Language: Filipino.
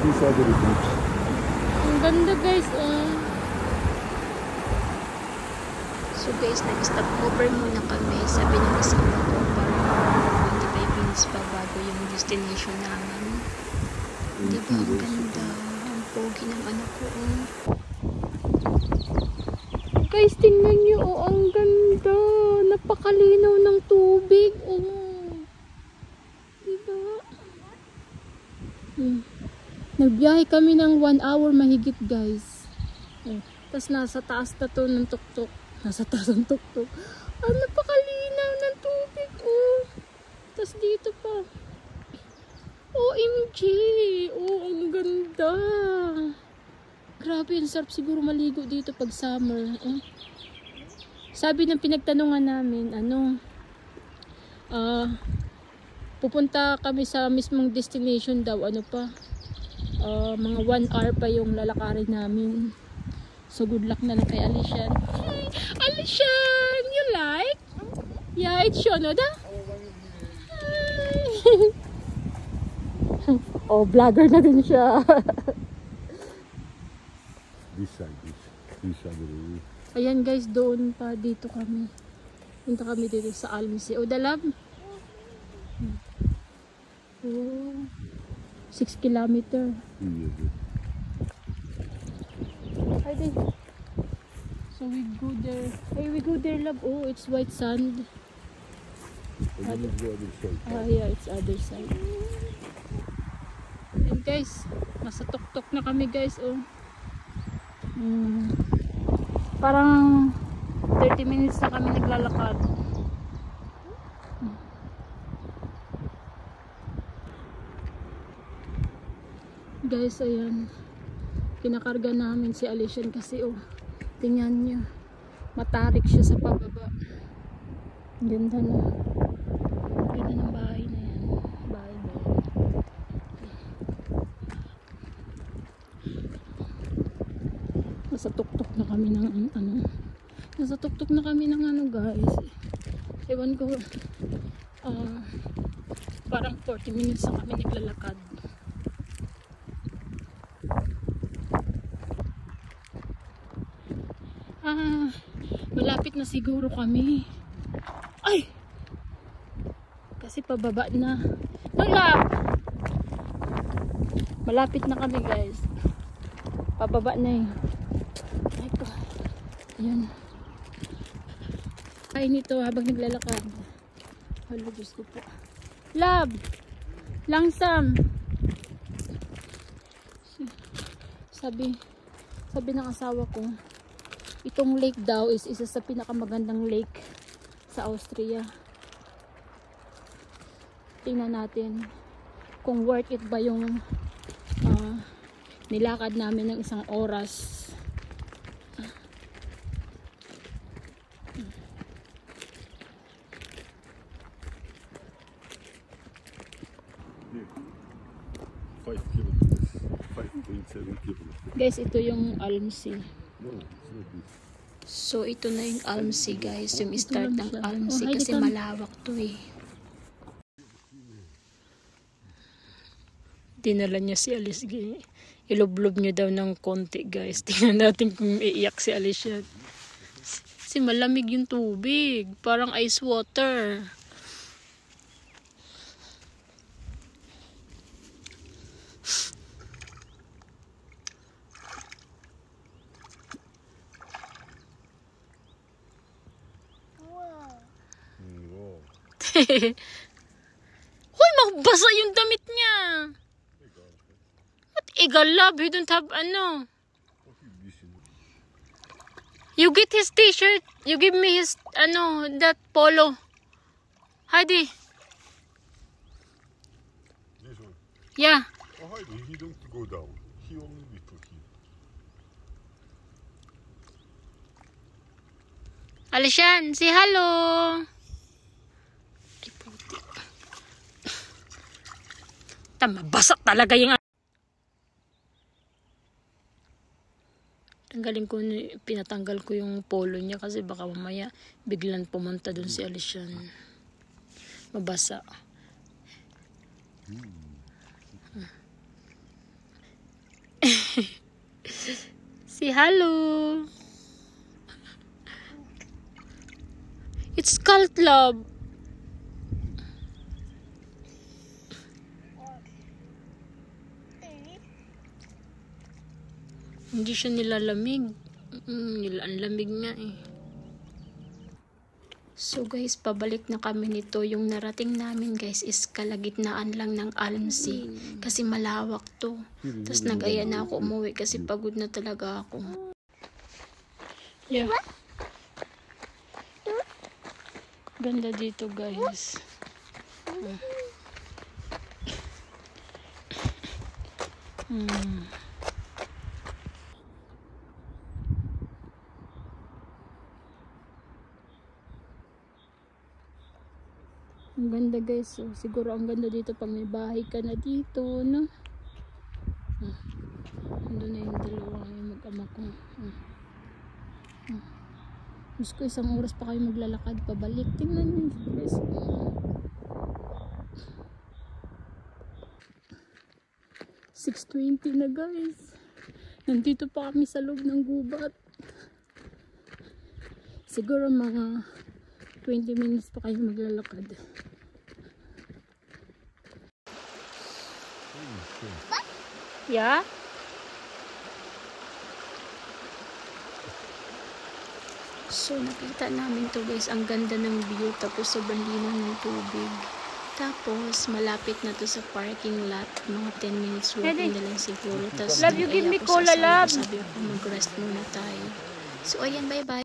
These are the beach. Ang ganda guys, oh. So guys, nag-stop over muna kami. Sabi ng kasama ko, parang 25 minutes pa bago yung destination namin. Diba, ang ganda. Ang pogi ng anak ko, oh. Guys, tingnan nyo, oh, ang ganda. Napakalinaw ng tubig, oh. Diba? Nagbiyahe kami ng 1 hour mahigit, guys. Oh. Tapos nasa taas na to ng tuktok. Nasa taas ng tuktok. Ah, napakalinaw ng tubig, oh. Tapos dito pa. OMG! Oh, ang ganda. Grabe, ang sarap siguro maligo dito pag summer. Oh. Sabi ng pinagtanungan namin, pupunta kami sa mismong destination daw, mga 1 hour pa yung lalakarin namin. So good luck na lang kay Alishan. Hey, Alishan, you like? Yeah, it's Shonoda. Oh, vlogger na din siya. This side, this other way. Ayan guys, doon pa dito kami. Punta kami dito sa Almsey. Oh, Dalab. Oh, 6 kilometer. So we go there. Hey, we go there, love. Oh, it's white sand. Yeah, it's other side. And guys, nasa tuktok na kami, guys. Oh. Parang 30 minutes na kami naglalakad. Guys, ayan. Kinakarga namin si Alishan kasi, oh. Tingnan nyo. Matarik siya sa pababa. Ganda na. Ganda ng bahay na yan. Bahay ba yan? Nasa tuktok na kami ng Nasa tuktok na kami ng guys. Ewan ko. Parang 40 minutes na kami naglalakad. Malapit na siguro kami. Ay! Kasi pababa na. Malapit na kami, guys. Pababa na eh. Ay ko. Ayan. Ay nito habang naglalakad. Hala, Diyos ko po. Love! Langsam! Sabi ng asawa ko, itong lake daw is isa sa pinakamagandang lake sa Austria. Tingnan natin kung worth it ba yung nilakad namin ng isang oras. Yeah. 5 kilometers. 5.7 kilometers. Guys, ito yung Almsey. No, it's not this. So, ito na yung Almsey, guys. Yung start ng Almsey. Oh, Kasi malawak to eh. Dinala niya si Alice. Iloblob niya daw ng konti, guys. Tingnan natin kung iiyak si Alice yan. Kasi malamig yung tubig. Parang ice water. Hoy, mabasa yung damit niya. What igalab? You don't have You get his t-shirt. You give me his that polo. Heidi. This one. Yeah. Oh, Heidi, he don't go down. He only be to here. Alishan, say hello. Mabasa talaga yung pinatanggal ko yung polo niya kasi baka mamaya biglan pumunta dun si Alishan. Mabasa. Say hello. It's cult love. Hindi siya nilalamig. Ang lamig nga eh. So guys, pabalik na kami nito. Yung narating namin guys is kalagitnaan lang ng Almsea. Kasi malawak to. Tapos nag-aya na ako umuwi kasi pagod na talaga ako. Yeah. Ganda dito guys. Ang ganda guys. So, siguro ang ganda dito pag may bahay ka na dito, no? Ando na yung dalawa yung mag-ama ko. Gusto ko isang oras pa kayo maglalakad pabalik. Tingnan nyo guys. 6:20 na guys. Nandito pa kami sa loob ng gubat. Siguro mga 20 minutes pa kayo maglalakad. Yeah? So nakita namin to guys, ang ganda ng view, tapos sobrang linaw ng tubig. Tapos malapit na to sa parking lot, mga 10 minutes walking na lang siguro. Tapos Love, you give me cola, love. Sabi ako mag-rest muna tayo. So ayan, bye bye.